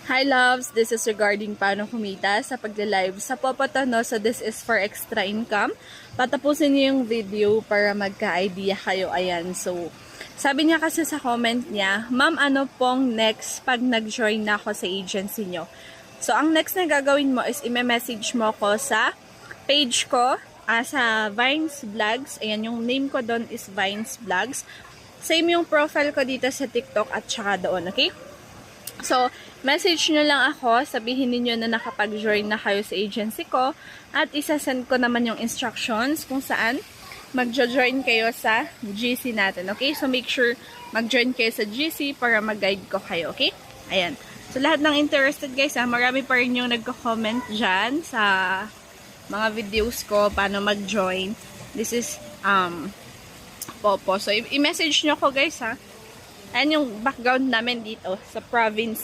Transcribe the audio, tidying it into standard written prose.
Hi loves, this is regarding paano kumita sa pagla-live sa Popotono. So this is for extra income. Patapusin niyo yung video para magka-idea kayo. Ayan, so sabi niya kasi sa comment niya, ma'am, ano pong next pag nag-join na ako sa agency niyo? So ang next na gagawin mo is i-message mo ko sa page ko, sa Vines Vlogs. Ayan, yung name ko doon is Vines Vlogs. Same yung profile ko dito sa TikTok at saka doon, okay? So, message nyo lang ako, sabihin niyo na nakapag-join na kayo sa agency ko at isasend ko naman yung instructions kung saan mag-join kayo sa GC natin, okay? So, make sure mag-join kayo sa GC para mag-guide ko kayo, okay? Ayan. So, lahat ng interested guys, marami pa rin yung nagko-comment dyan sa mga videos ko, paano mag-join. This is, Popo. So, i-message nyo ko guys, Ayan yung background namin dito sa province